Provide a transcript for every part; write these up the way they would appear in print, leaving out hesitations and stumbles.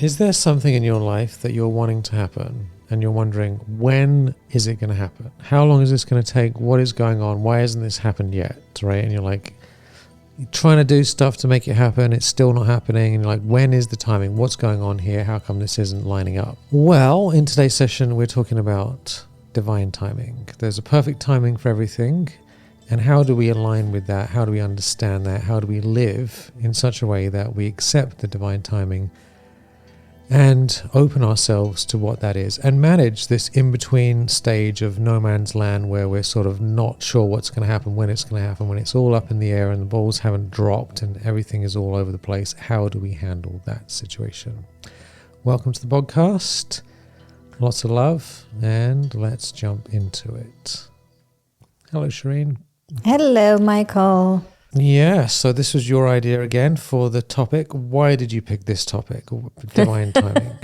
Is there something in your life that you're wanting to happen and you're wondering, when is it going to happen? How long is this going to take? What is going on? Why hasn't this happened yet? Right? And you're like, you're trying to do stuff to make it happen. It's still not happening. And you're like, when is the timing? What's going on here? How come this isn't lining up? Well, in today's session, we're talking about divine timing. There's a perfect timing for everything. And how do we align with that? How do we understand that? How do we live in such a way that we accept the divine timing and open ourselves to what that is, and manage this in-between stage of no man's land where we're sort of not sure what's going to happen, when it's going to happen, when it's all up in the air and the balls haven't dropped and everything is all over the place. How do we handle that situation? Welcome to the podcast. Lots of love, and let's jump into it. Hello, Shireen. Hello, Michael. Yeah, so this was your idea again for the topic. Why did you pick this topic, divine timing?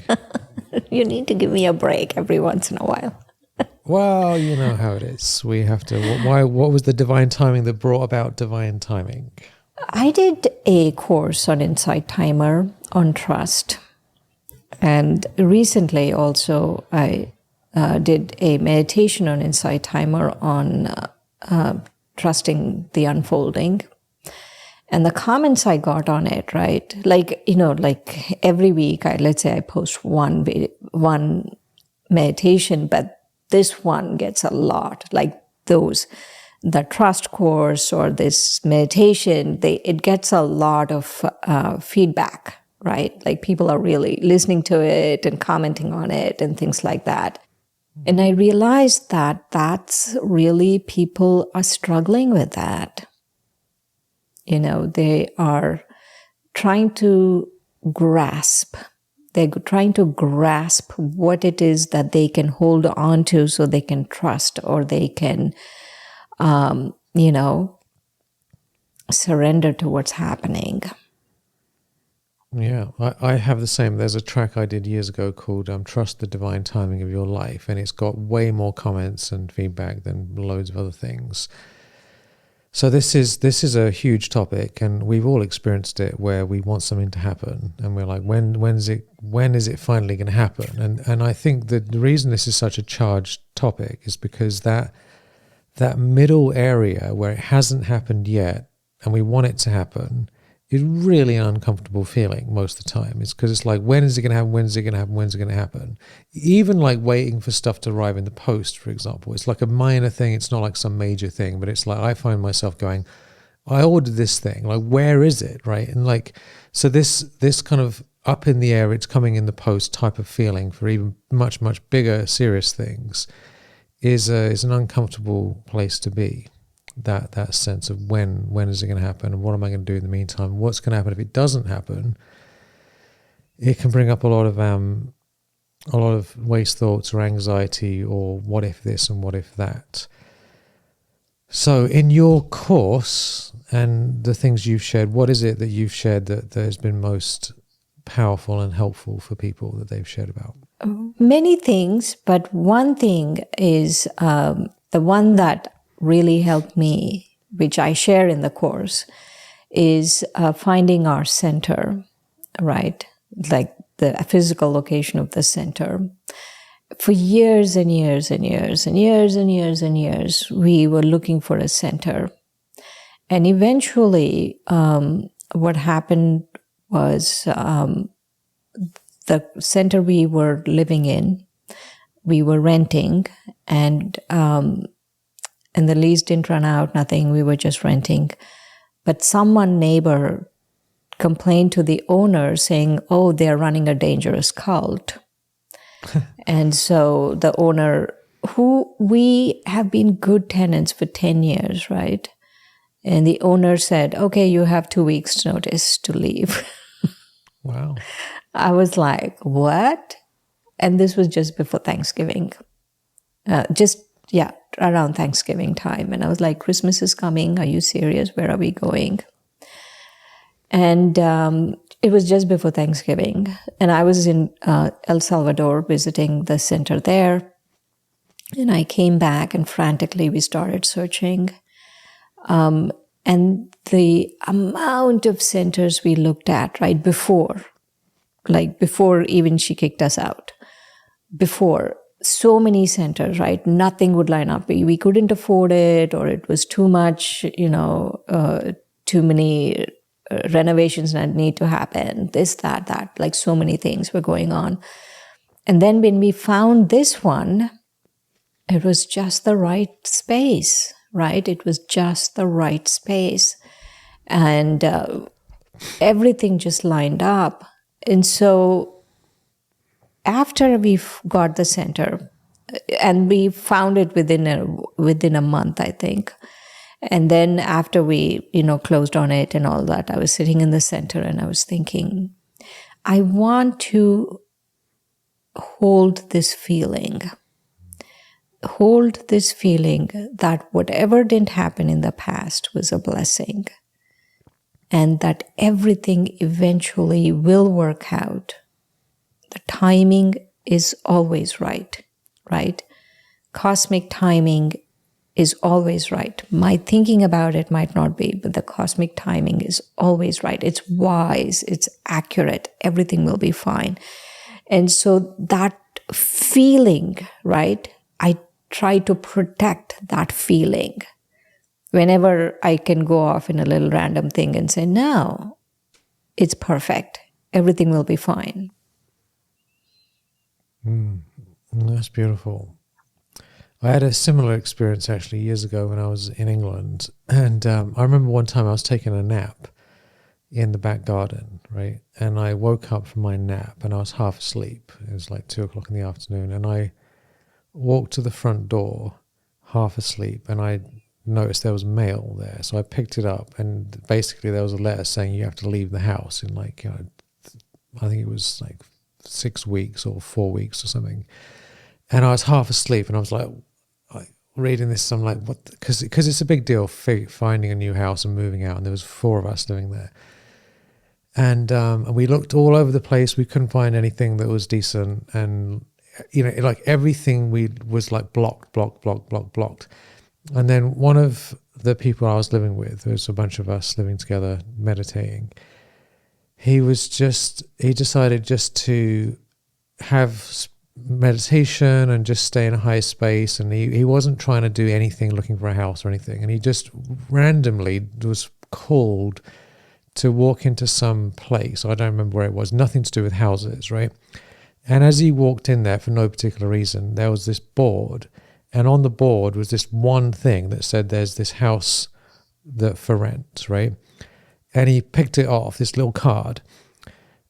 You need to give me a break every once in a while. Well, you know how it is. We have to. Why? What was the divine timing that brought about divine timing? I did a course on Insight Timer on trust. And recently also I did a meditation on Insight Timer on trusting the unfolding. And the comments I got on it, right? Like every week, let's say I post one meditation, but this one gets a lot. Like the trust course or this meditation, it gets a lot of feedback, right? Like people are really listening to it and commenting on it and things like that. And I realized that that's really, people are struggling with that. They are trying to grasp. They're trying to grasp what it is that they can hold on to so they can trust, or they can, surrender to what's happening. Yeah, I have the same. There's a track I did years ago called Trust the Divine Timing of Your Life, and it's got way more comments and feedback than loads of other things. So this is a huge topic, and we've all experienced it where we want something to happen and we're like, when is it finally going to happen? And I think that the reason this is such a charged topic is because that middle area where it hasn't happened yet and we want it to happen is really an uncomfortable feeling most of the time. It's because it's like, when is it going to happen? When is it going to happen? When's it going to happen? Even like waiting for stuff to arrive in the post, for example. It's like a minor thing. It's not like some major thing, but it's like, I find myself going, I ordered this thing. Like, where is it? Right. And like, so this kind of up in the air, it's coming in the post type of feeling for even much, much bigger, serious things is an uncomfortable place to be. That sense of when is it going to happen, and what am I going to do in the meantime? What's going to happen if it doesn't happen? It can bring up a lot of waste thoughts or anxiety, or what if this and what if that. So in your course and the things you've shared, what is it that you've shared that has been most powerful and helpful for people that they've shared about? Many things, but one thing is the one that really helped me, which I share in the course, is finding our center, right? Like the physical location of the center. For years and years and years and years and years and years, we were looking for a center. And eventually, what happened was the center we were living in, we were renting, and the lease didn't run out, nothing, we were just renting. But neighbor complained to the owner saying, oh, they're running a dangerous cult. And so the owner, who we have been good tenants for 10 years, right? And the owner said, okay, you have 2 weeks notice to leave. Wow. I was like, what? And this was just before Thanksgiving. Around Thanksgiving time. And I was like, Christmas is coming. Are you serious? Where are we going? And it was just before Thanksgiving. And I was in El Salvador visiting the center there. And I came back and frantically we started searching. And the amount of centers we looked at right before like before even she kicked us out. Before, so many centers, right? Nothing would line up. We couldn't afford it, or it was too much, too many renovations that need to happen, this, that, like so many things were going on. And then when we found this one, it was just the right space, right? It was just the right space. And everything just lined up. And so after we got the center, and we found it within a month, I think. And then after we, closed on it and all that, I was sitting in the center and I was thinking, I want to hold this feeling that whatever didn't happen in the past was a blessing, and that everything eventually will work out. The timing is always right, right? Cosmic timing is always right. My thinking about it might not be, but the cosmic timing is always right. It's wise, it's accurate, everything will be fine. And so that feeling, right? I try to protect that feeling. Whenever I can go off in a little random thing and say, no, it's perfect. Everything will be fine. That's beautiful. I had a similar experience actually years ago when I was in England. And I remember one time I was taking a nap in the back garden, right? And I woke up from my nap and I was half asleep. It was like 2:00 in the afternoon. And I walked to the front door half asleep and I noticed there was mail there. So I picked it up and basically there was a letter saying you have to leave the house in like, I think it was like 6 weeks or 4 weeks or something. And I was half asleep and I was like reading this. I'm like, what? Because it's a big deal finding a new house and moving out. And there was 4 of us living there. And we looked all over the place. We couldn't find anything that was decent. And, like everything was like blocked. And then one of the people I was living with, there was a bunch of us living together, meditating. He decided just to have meditation and just stay in a high space. And he wasn't trying to do anything, looking for a house or anything. And he just randomly was called to walk into some place. I don't remember where it was, nothing to do with houses, right? And as he walked in there for no particular reason, there was this board. And on the board was this one thing that said there's this house that for rent, right? And he picked it off, this little card.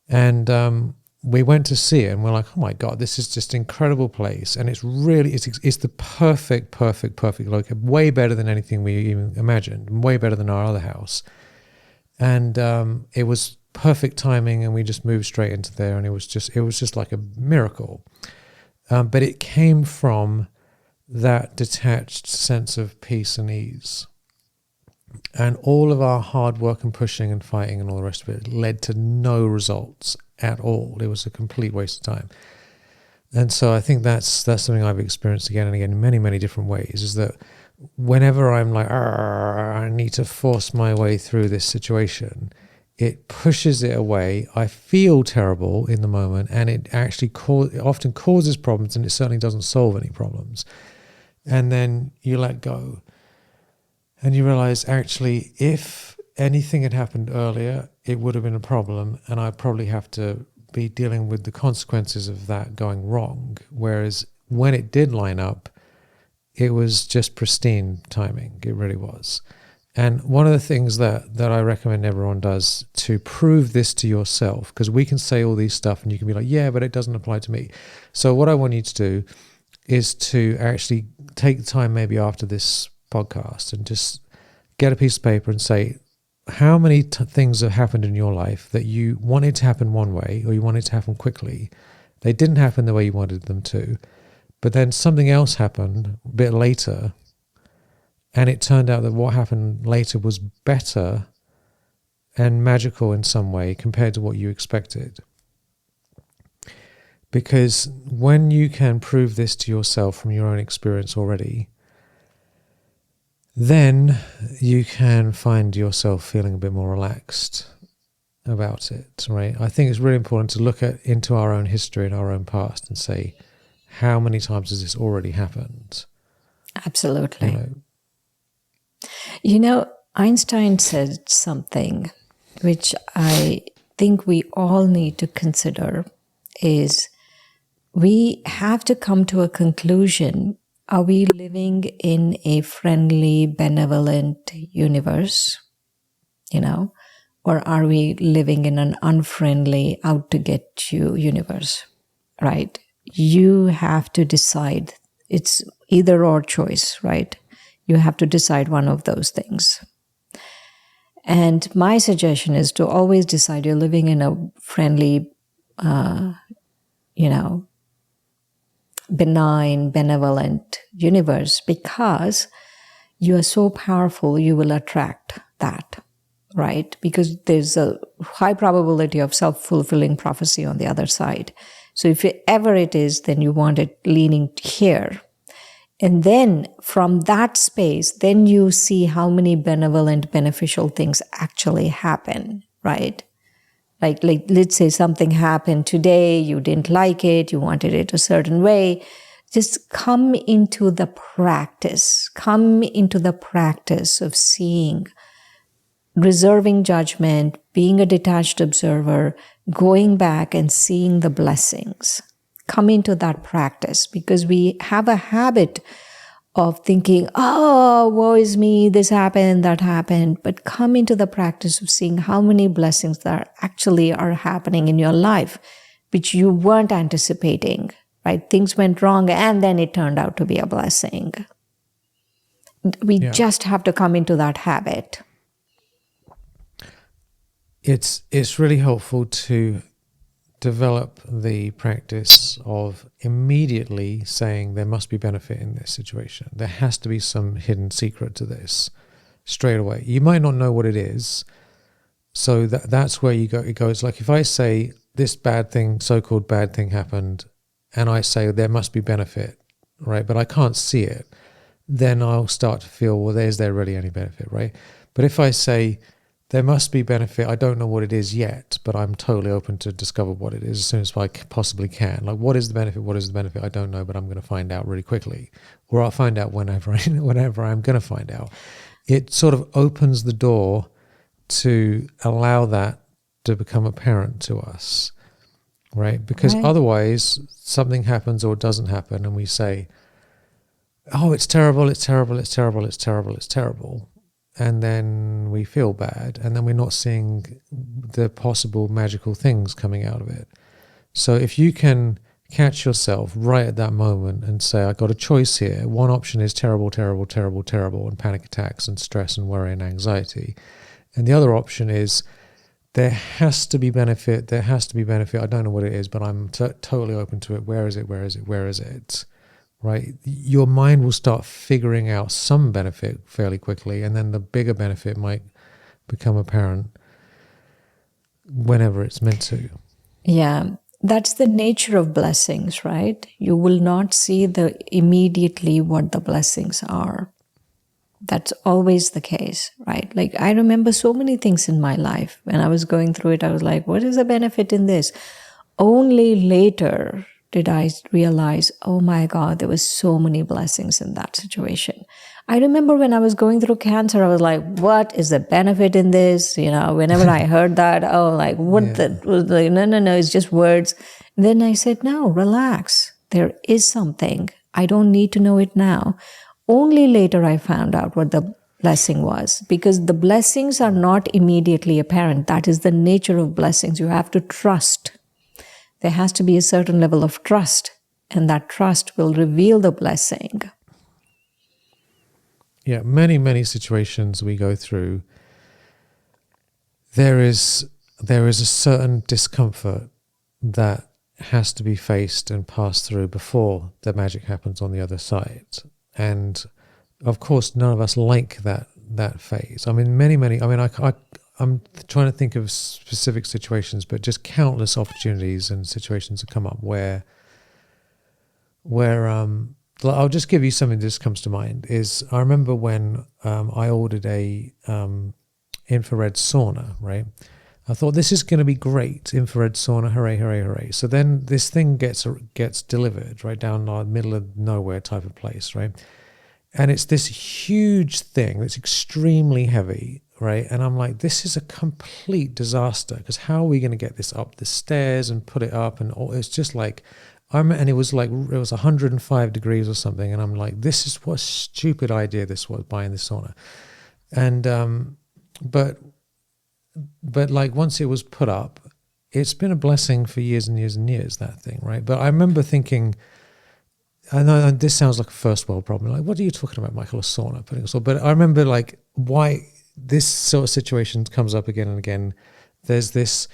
And we went to see it and we're like, oh my God, this is just an incredible place. And it's really, it's the perfect location, way better than anything we even imagined, way better than our other house. And it was perfect timing and we just moved straight into there and it was just like a miracle. But it came from that detached sense of peace and ease. And all of our hard work and pushing and fighting and all the rest of it led to no results at all. It was a complete waste of time. And so I think that's something I've experienced again and again in many, many different ways, is that whenever I'm like, I need to force my way through this situation, it pushes it away. I feel terrible in the moment and it actually it often causes problems and it certainly doesn't solve any problems. And then you let go. And you realize, actually, if anything had happened earlier, it would have been a problem, and I'd probably have to be dealing with the consequences of that going wrong. Whereas when it did line up, it was just pristine timing. It really was. And one of the things that I recommend everyone does to prove this to yourself, because we can say all these stuff and you can be like, yeah, but it doesn't apply to me. So what I want you to do is to actually take the time maybe after this podcast and just get a piece of paper and say, how many things have happened in your life that you wanted to happen one way or you wanted to happen quickly. They didn't happen the way you wanted them to, but then something else happened a bit later and it turned out that what happened later was better and magical in some way compared to what you expected. Because when you can prove this to yourself from your own experience already, then you can find yourself feeling a bit more relaxed about it, right? I think it's really important to look into our own history and our own past and say, how many times has this already happened? You Absolutely. know, You know, Einstein said something which I think we all need to consider is we have to come to a conclusion. Are we living in a friendly, benevolent universe? You know, or are we living in an unfriendly, out to get you universe? Right? You have to decide. It's either or choice, right? You have to decide one of those things. And my suggestion is to always decide you're living in a friendly, you know, benign, benevolent universe because you are so powerful, you will attract that, right? Because there's a high probability of self fulfilling prophecy on the other side. So if ever it is, then you want it leaning here. And then from that space, then you see how many benevolent, beneficial things actually happen, right? Like let's say something happened today, you didn't like it, you wanted it a certain way. Just come into the practice. Come into the practice of seeing, reserving judgment, being a detached observer, going back and seeing the blessings. Come into that practice because we have a habit of thinking, oh, woe is me, this happened, that happened. But come into the practice of seeing how many blessings that actually are happening in your life, which you weren't anticipating, right? Things went wrong and then it turned out to be a blessing. We yeah, just have to come into that habit. it's really helpful to develop the practice of immediately saying there must be benefit in this situation. There has to be some hidden secret to this straight away. You might not know what it is. So that's where you go. It goes like if I say this bad thing, so-called bad thing happened, and I say there must be benefit, right? But I can't see it, then I'll start to feel, well, is there really any benefit, right? But if I say there must be benefit, I don't know what it is yet, but I'm totally open to discover what it is as soon as I possibly can. Like, what is the benefit? What is the benefit? I don't know, but I'm going to find out really quickly, or I'll find out whenever I'm going to find out. It sort of opens the door to allow that to become apparent to us, right? Because Right. otherwise something happens or doesn't happen and we say, oh, it's terrible, it's terrible, it's terrible, it's terrible, it's terrible. And then we feel bad and then we're not seeing the possible magical things coming out of it. So if you can catch yourself right at that moment and say, I've got a choice here. One option is terrible, terrible, terrible, terrible, and panic attacks and stress and worry and anxiety. And the other option is there has to be benefit. There has to be benefit. I don't know what it is, but I'm totally open to it. Where is it? Where is it? Where is it? Right? Your mind will start figuring out some benefit fairly quickly, and then the bigger benefit might become apparent whenever it's meant to. Yeah. That's the nature of blessings, right? You will not see the immediately what the blessings are. That's always the case, right? Like I remember so many things in my life. When I was going through it, I was like, what is the benefit in this? Only later did I realize, oh my God, there was so many blessings in that situation. I remember when I was going through cancer, I was like, what is the benefit in this? You know, whenever I heard that, oh, like, what the, was like, no, it's just words. And then I said, no, relax. There is something. I don't need to know it now. Only later I found out what the blessing was because the blessings are not immediately apparent. That is the nature of blessings. You have to trust. There has to be a certain level of trust, and that trust will reveal the blessing. Yeah, many situations we go through, there is a certain discomfort that has to be faced and passed through before the magic happens on the other side. And of course, none of us like that phase. I mean, many. I mean, I'm trying to think of specific situations, but just countless opportunities and situations that come up where I'll just give you something that just comes to mind. Is I remember when I ordered a infrared sauna, right? I thought this is going to be great, infrared sauna, hooray, hooray, hooray. So then this thing gets delivered right down the middle of nowhere type of place, right? And it's this huge thing that's extremely heavy, right? And I'm like, this is a complete disaster, because how are we going to get this up the stairs and put it up? And all, it's just like, and it was 105 degrees or something. And I'm like, this is what a stupid idea this was, buying this sauna. And, but like once it was put up, it's been a blessing for years and years and years, that thing, right? But I remember thinking, I know this sounds like a first world problem. Like, what are you talking about, Michael? A sauna, putting a sauna. But I remember like why this sort of situation comes up again and again. There's this,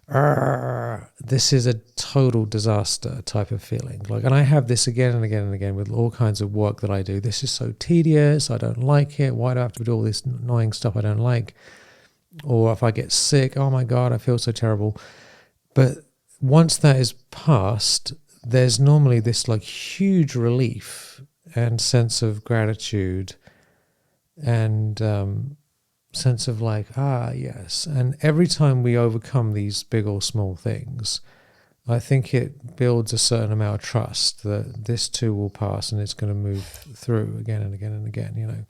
this is a total disaster type of feeling. Like, and I have this again and again and again with all kinds of work that I do. This is so tedious. I don't like it. Why do I have to do all this annoying stuff I don't like? Or if I get sick, oh my God, I feel so terrible. But once that is past, there's normally this like huge relief and sense of gratitude and sense of like, yes. And every time we overcome these big or small things, I think it builds a certain amount of trust that this too will pass and it's going to move through again and again and again, you know.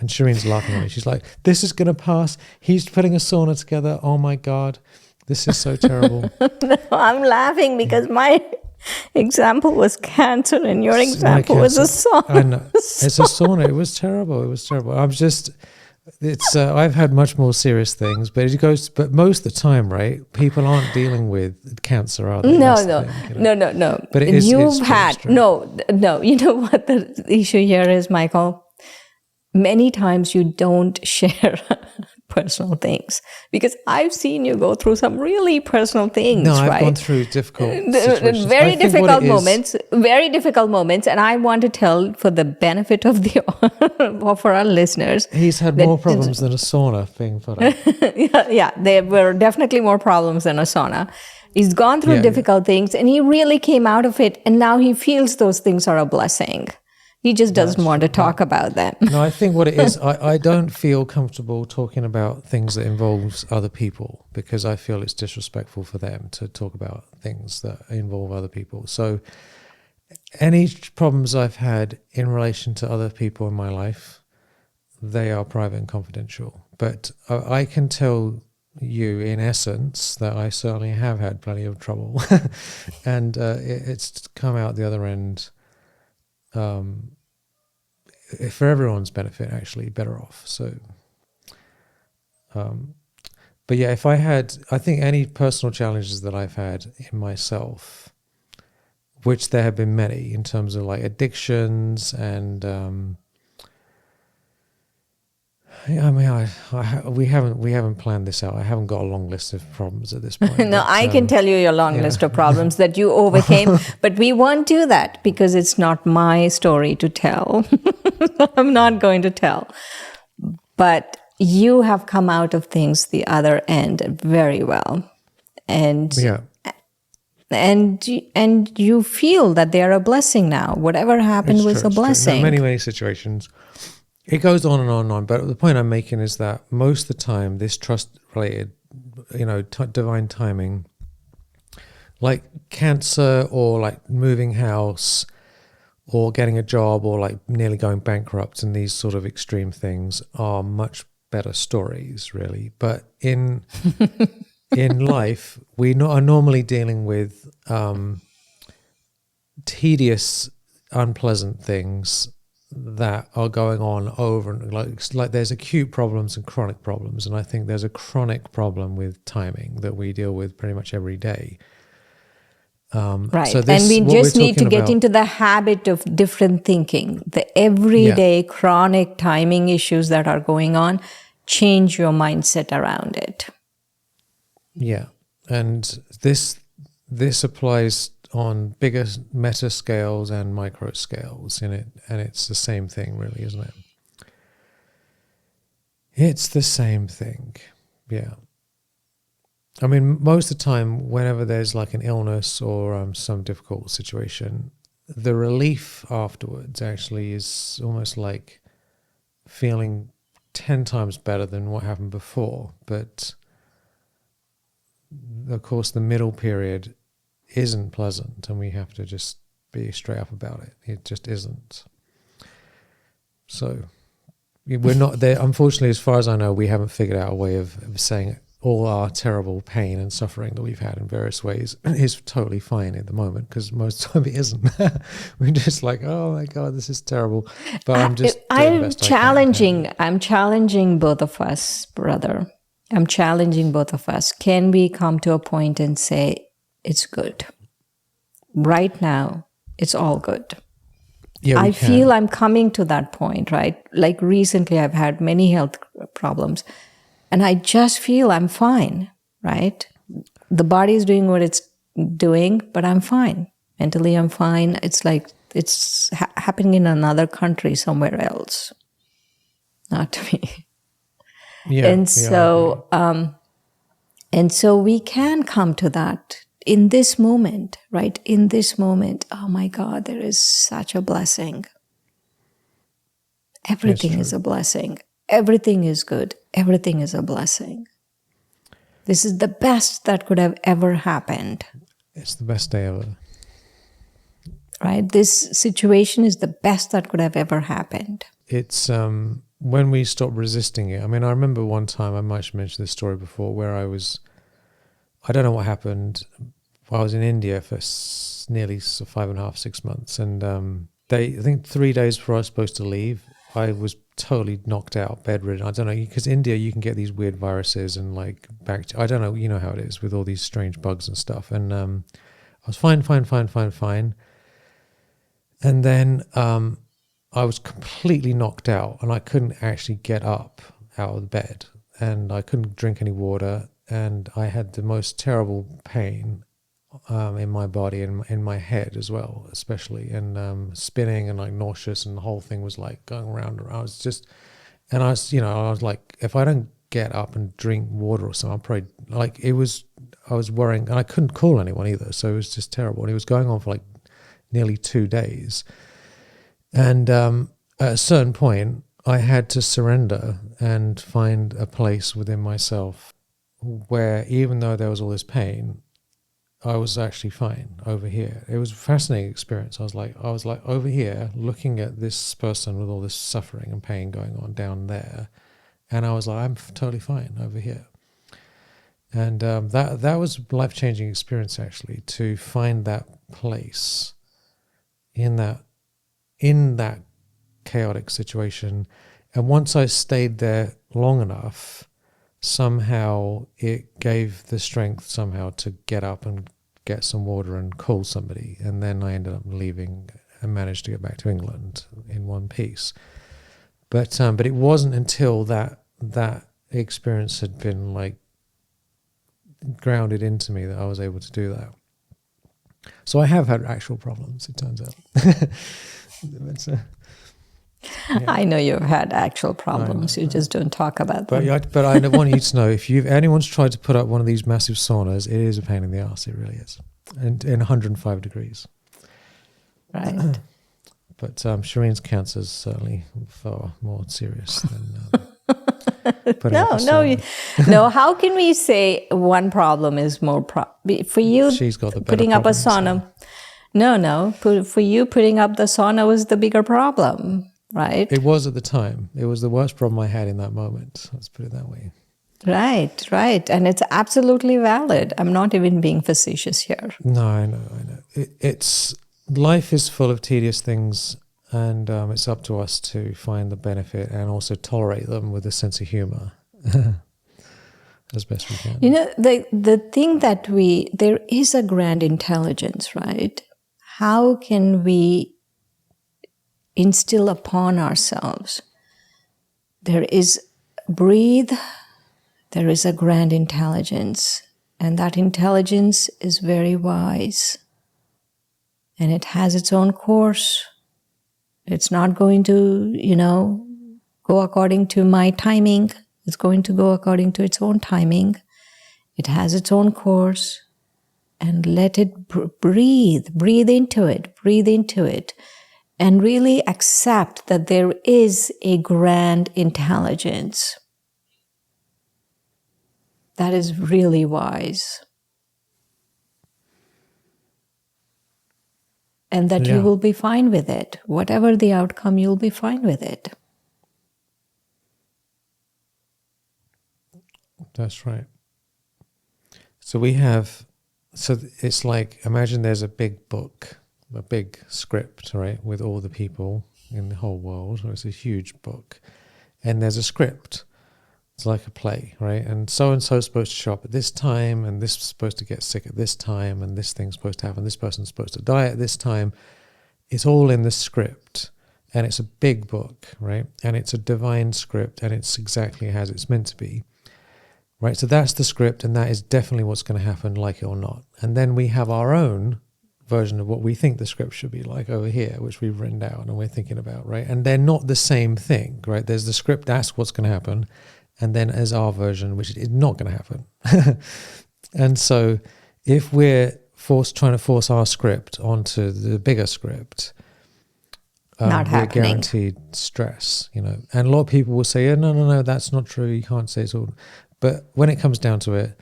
And Shireen's laughing at me. She's like, this is going to pass. He's putting a sauna together. Oh my God, this is so terrible. No, I'm laughing because my example was cancer and your example was a sauna. I know. It's a sauna. It was terrible. It was terrible. I've had much more serious things, but but most of the time, right, people aren't dealing with cancer, are they? No, thing, you know? no. But You know what the issue here is, Michael? Many times you don't share personal things, because I've seen you go through some really personal things. No, I've right? gone through difficult situations. Very difficult moments, and I want to tell, for the benefit of for our listeners, he's had more problems than a sauna being put up. yeah, there were definitely more problems than a sauna. He's gone through difficult things, and he really came out of it, and now he feels those things are a blessing. He just doesn't want to talk about them. No, I think what it is, I don't feel comfortable talking about things that involves other people, because I feel it's disrespectful for them to talk about things that involve other people. So any problems I've had in relation to other people in my life, they are private and confidential. But I can tell you in essence that I certainly have had plenty of trouble. And it's come out the other end for everyone's benefit, actually, better off. So, but yeah, I think any personal challenges that I've had in myself, which there have been many in terms of like addictions and, I mean, we haven't planned this out. I haven't got a long list of problems at this point. No, but, I can tell you your long list of problems that you overcame, but we won't do that because it's not my story to tell. I'm not going to tell. But you have come out of things the other end very well, and you feel that they are a blessing now. Whatever happened was a blessing. In many situations. It goes on and on and on, but the point I'm making is that most of the time, this trust-related, divine timing, like cancer or like moving house or getting a job or like nearly going bankrupt, and these sort of extreme things are much better stories, really. But in life, we are normally dealing with tedious, unpleasant things that are going on over and like there's acute problems and chronic problems, and I think there's a chronic problem with timing that we deal with pretty much every day. Right, so and we just need to get into the habit of different thinking. The everyday chronic timing issues that are going on, change your mindset around it. Yeah, and this applies on bigger meta scales and micro scales in it, and it's the same thing, really, isn't it? It's the same thing, yeah. I mean, most of the time, whenever there's like an illness or some difficult situation, the relief afterwards actually is almost like feeling 10 times better than what happened before. But of course, the middle period isn't pleasant, and we have to just be straight up about it. It just isn't. So we're not there. Unfortunately, as far as I know, we haven't figured out a way of saying all our terrible pain and suffering that we've had in various ways is totally fine at the moment, because most of the time it isn't. We're just like, oh my God, this is terrible. But I'm just doing the best I can. I'm challenging both of us, brother. I'm challenging both of us. Can we come to a point and say, it's good? Right now, it's all good. Yeah, I feel I'm coming to that point, right? Like recently, I've had many health problems, and I just feel I'm fine, right? The body is doing what it's doing, but I'm fine. Mentally, I'm fine. It's like it's happening in another country somewhere else, not to me. Yeah, And so, and so we can come to that in this moment, right? In this moment, oh my God, there is such a blessing. Everything is a blessing. Everything is good. Everything is a blessing. This is the best that could have ever happened. It's the best day ever. Right? This situation is the best that could have ever happened. It's when we stop resisting it. I mean, I remember one time, I might have mentioned this story before, where I don't know what happened. I was in India for nearly 5.5, 6 months. And I think 3 days before I was supposed to leave, I was totally knocked out, bedridden. I don't know, because India, you can get these weird viruses and like bacteria. I don't know, you know how it is with all these strange bugs and stuff. And I was fine. And then I was completely knocked out, and I couldn't actually get up out of the bed, and I couldn't drink any water, and I had the most terrible pain in my body and in my head as well, especially, and spinning and like nauseous, and the whole thing was like going around. I was just, and I was like, if I don't get up and drink water or something, I'm probably like, I was worrying, and I couldn't call anyone either, so it was just terrible. And it was going on for like nearly 2 days. And at a certain point, I had to surrender and find a place within myself where, even though there was all this pain, I was actually fine over here. It was a fascinating experience. I was like over here looking at this person with all this suffering and pain going on down there. And I was like, I'm totally fine over here. And that was a life-changing experience, actually, to find that place in that chaotic situation. And once I stayed there long enough, somehow it gave the strength somehow to get up and get some water and call somebody. And then I ended up leaving and managed to get back to England in one piece. But it wasn't until that experience had been like grounded into me that I was able to do that. So I have had actual problems, it turns out. Yeah. I know you've had actual problems. You just don't talk about them. But I want you to know, if anyone's tried to put up one of these massive saunas, it is a pain in the ass. It really is. And in 105 degrees. Right. But Shireen's cancer is certainly far more serious than... No. How can we say one problem is more for you? She's got the better putting up a sauna. So. No. For you, putting up the sauna was the bigger problem, right? It was at the time. It was the worst problem I had in that moment. Let's put it that way. Right. And it's absolutely valid. I'm not even being facetious here. No, I know. It's life is full of tedious things. And it's up to us to find the benefit and also tolerate them with a sense of humor as best we can. You know, the thing that there is a grand intelligence, right? How can we instill upon ourselves? There is breathe, there is a grand intelligence, and that intelligence is very wise. And it has its own course. It's not going to, go according to my timing. It's going to go according to its own timing. It has its own course. And let it breathe into it. And really accept that there is a grand intelligence. That is really wise. And that you Yeah, will be fine with it. Whatever the outcome, you'll be fine with it. that's right. So it's like, imagine there's a big book, a big script, right, with all the people in the whole world. It's a huge book. And there's a script. It's like a play, right? And so is supposed to show up at this time, and this is supposed to get sick at this time, and this thing's supposed to happen, this person's supposed to die at this time. It's all in the script. And it's a big book, right? And it's a divine script, and it's exactly as it's meant to be. Right, so that's the script, and that is definitely what's going to happen, like it or not. And then we have our own version of what we think the script should be like over here, which we've written down and we're thinking about, right? And they're not the same thing, right? There's the script, that's what's going to happen, and then there's our version, which is not going to happen. And so if we're trying to force our script onto the bigger script, Not we're happening. guaranteed stress, And a lot of people will say, no, that's not true. You can't say it's all. But when it comes down to it,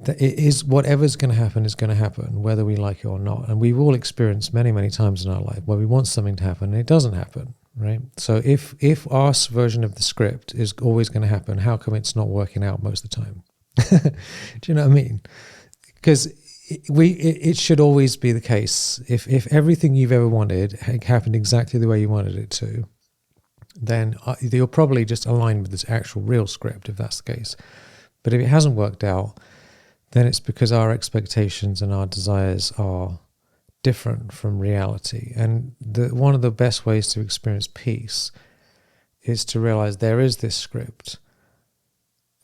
it is whatever's going to happen is going to happen, whether we like it or not. And we've all experienced many, many times in our life where we want something to happen and it doesn't happen, right? So if our version of the script is always going to happen, how come it's not working out most of the time? Do you know what I mean? Because it should always be the case. If everything you've ever wanted happened exactly the way you wanted it to, then you're probably just aligned with this actual real script, if that's the case. But if it hasn't worked out, then it's because our expectations and our desires are different from reality. And one of the best ways to experience peace is to realize there is this script,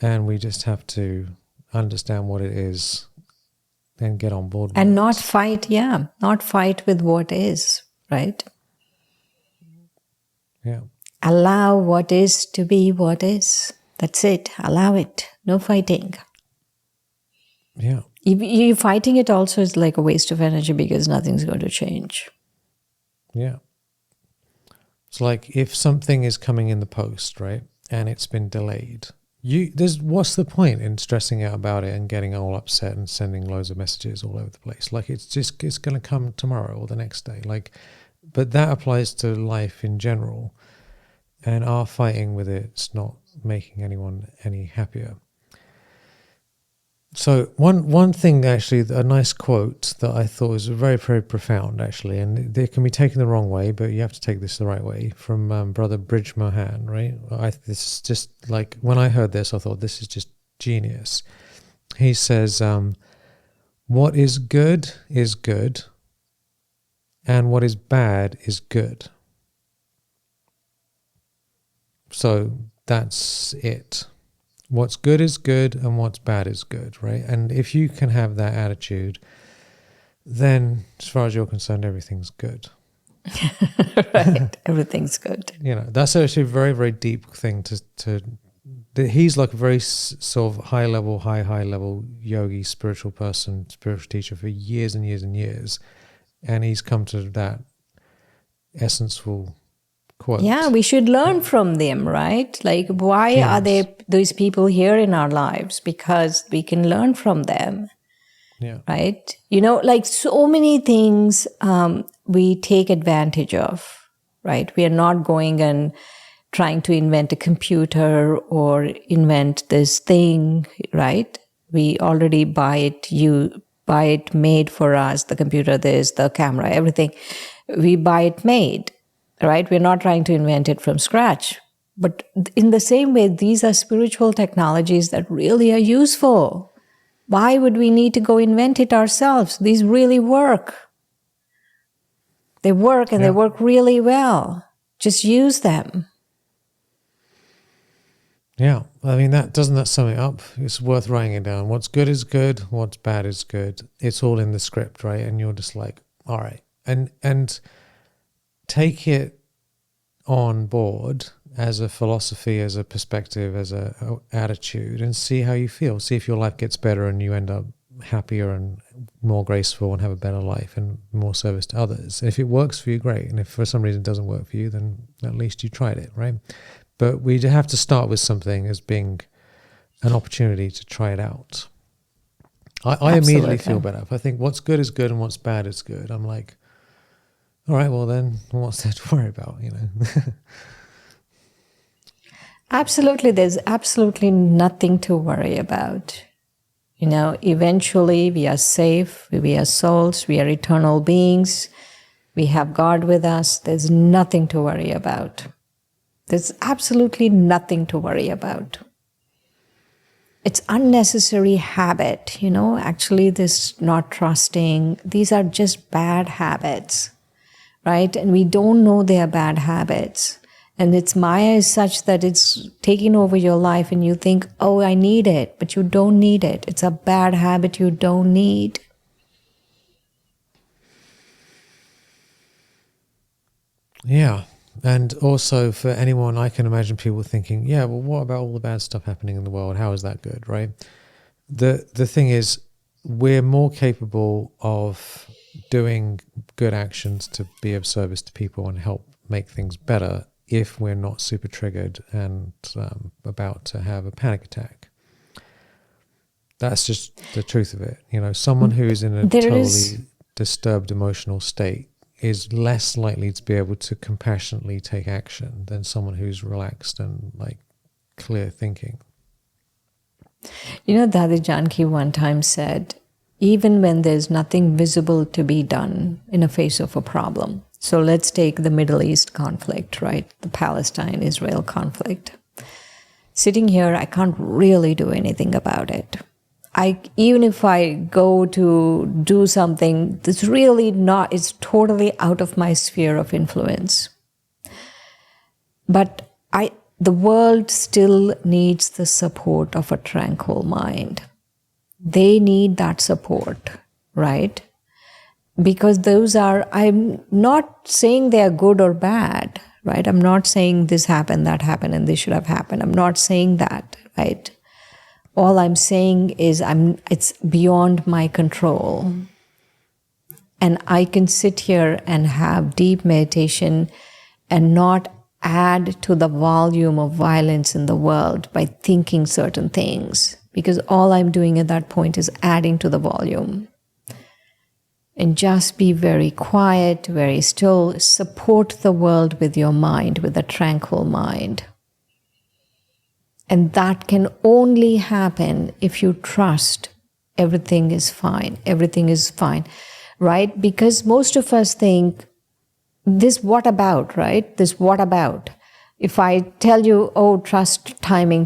and we just have to understand what it is and get on board with And it. not fight with what is, right? Yeah. Allow what is to be what is. That's it. Allow it. No fighting. Yeah. You fighting it also is like a waste of energy because nothing's going to change. Yeah. It's like if something is coming in the post, right, and it's been delayed, what's the point in stressing out about it and getting all upset and sending loads of messages all over the place? Like it's going to come tomorrow or the next day. But that applies to life in general. And our fighting with it's not making anyone any happier. So one thing, actually, a nice quote that I thought was very, very profound, actually, and it can be taken the wrong way, but you have to take this the right way, from Brother Bridge Mohan, right? This is just like, when I heard this, I thought, this is just genius. He says, what is good, and what is bad is good. So that's it. What's good is good and what's bad is good, right? And if you can have that attitude, then as far as you're concerned, everything's good. Right. Everything's good. That's actually a very, very deep thing he's like a very sort of high level yogi, spiritual person, spiritual teacher for years and years and years. And he's come to that essential quote. Yeah, we should learn from them, right? Like, why are these people here in our lives? Because we can learn from them. Yeah. Right? Like so many things we take advantage of, right? We are not going and trying to invent a computer or invent this thing, right? We already buy it made for us, the computer, the camera, everything. We buy it made. Right? We're not trying to invent it from scratch. But in the same way, these are spiritual technologies that really are useful. Why would we need to go invent it ourselves? These really work. They work, and they work really well. Just use them. Yeah. I mean, doesn't that sum it up? It's worth writing it down. What's good is good. What's bad is good. It's all in the script, right? And you're just like, all right. And take it on board as a philosophy, as a perspective, as a attitude, and see how you feel. See if your life gets better and you end up happier and more graceful and have a better life and more service to others. And if it works for you, great. And if for some reason it doesn't work for you, then at least you tried it, right? But we have to start with something as being an opportunity to try it out. I immediately feel Absolutely. better. If I think what's good is good and what's bad is good, I'm like, all right, well then, what's there to worry about, Absolutely. There's absolutely nothing to worry about. Eventually we are safe. We are souls. We are eternal beings. We have God with us. There's nothing to worry about. There's absolutely nothing to worry about. It's unnecessary habit, actually this not trusting. These are just bad habits, right? And we don't know they are bad habits. And its Maya is such that it's taking over your life and you think, oh, I need it, but you don't need it. It's a bad habit you don't need. Yeah. And also for anyone, I can imagine people thinking, yeah, well, what about all the bad stuff happening in the world? How is that good, right? The thing is, we're more capable of doing good actions to be of service to people and help make things better if we're not super triggered and about to have a panic attack. That's just the truth of it. Someone who is in a There is totally disturbed emotional state is less likely to be able to compassionately take action than someone who's relaxed and like clear thinking. Dadi Janki one time said, even when there's nothing visible to be done in the face of a problem. So let's take the Middle East conflict, right? The Palestine-Israel conflict. Sitting here, I can't really do anything about it. Even if I go to do something that's really not, it's totally out of my sphere of influence. But the world still needs the support of a tranquil mind. They need that support, right? Because I'm not saying they are good or bad, right? I'm not saying this happened, that happened, and this should have happened. I'm not saying that, right? All I'm saying is it's beyond my control. And I can sit here and have deep meditation and not add to the volume of violence in the world by thinking certain things, because all I'm doing at that point is adding to the volume. And just be very quiet, very still. Support the world with your mind, with a tranquil mind. And that can only happen if you trust everything is fine. Everything is fine, right? Because most of us think, this what about, right? This what about? If I tell you, oh, trust timing,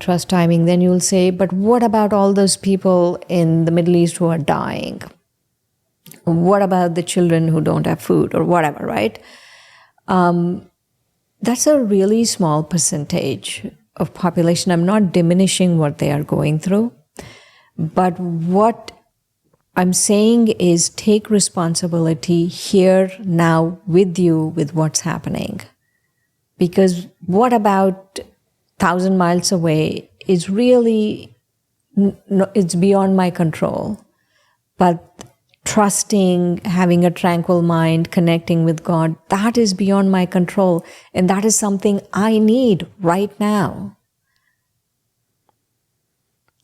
then you'll say, but what about all those people in the Middle East who are dying? What about the children who don't have food or whatever, right? That's a really small percentage of population. I'm not diminishing what they are going through. But what I'm saying is take responsibility here, now, with you, with what's happening. Because what about 1,000 miles away is really, it's beyond my control. But trusting, having a tranquil mind, connecting with God, that is beyond my control. And that is something I need right now.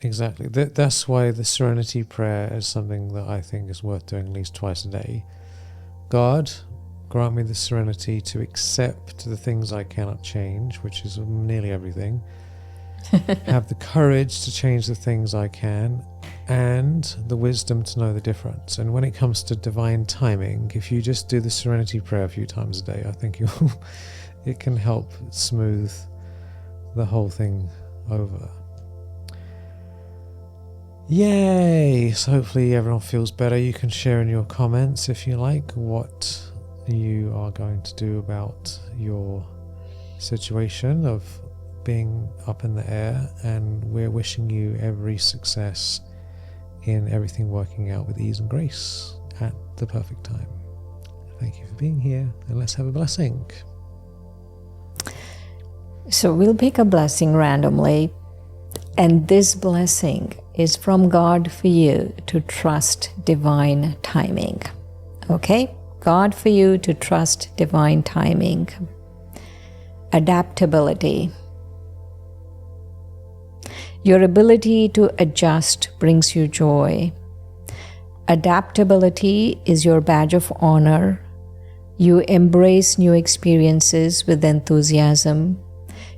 Exactly. That's why the serenity prayer is something that I think is worth doing at least twice a day. God, grant me the serenity to accept the things I cannot change, which is nearly everything. Have the courage to change the things I can, and the wisdom to know the difference. And when it comes to divine timing, if you just do the serenity prayer a few times a day, I think it can help smooth the whole thing over. Yay! So hopefully everyone feels better. You can share in your comments if you like what you are going to do about your situation of being up in the air, and we're wishing you every success in everything working out with ease and grace at the perfect time. Thank you for being here, and let's have a blessing. So we'll pick a blessing randomly, and this blessing is from God for you to trust divine timing. Okay? God for you to trust divine timing. Adaptability. Your ability to adjust brings you joy. Adaptability is your badge of honor. You embrace new experiences with enthusiasm.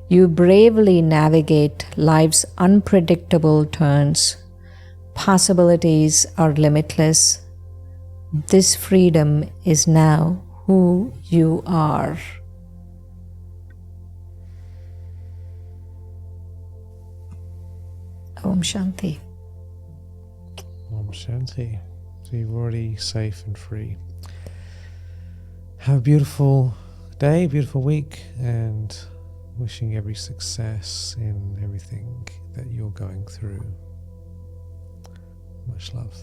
You bravely navigate life's unpredictable turns. Possibilities are limitless. This freedom is now who you are. Om Shanti. Om Shanti. So you're already safe and free. Have a beautiful day, beautiful week, and wishing every success in everything that you're going through. Much love.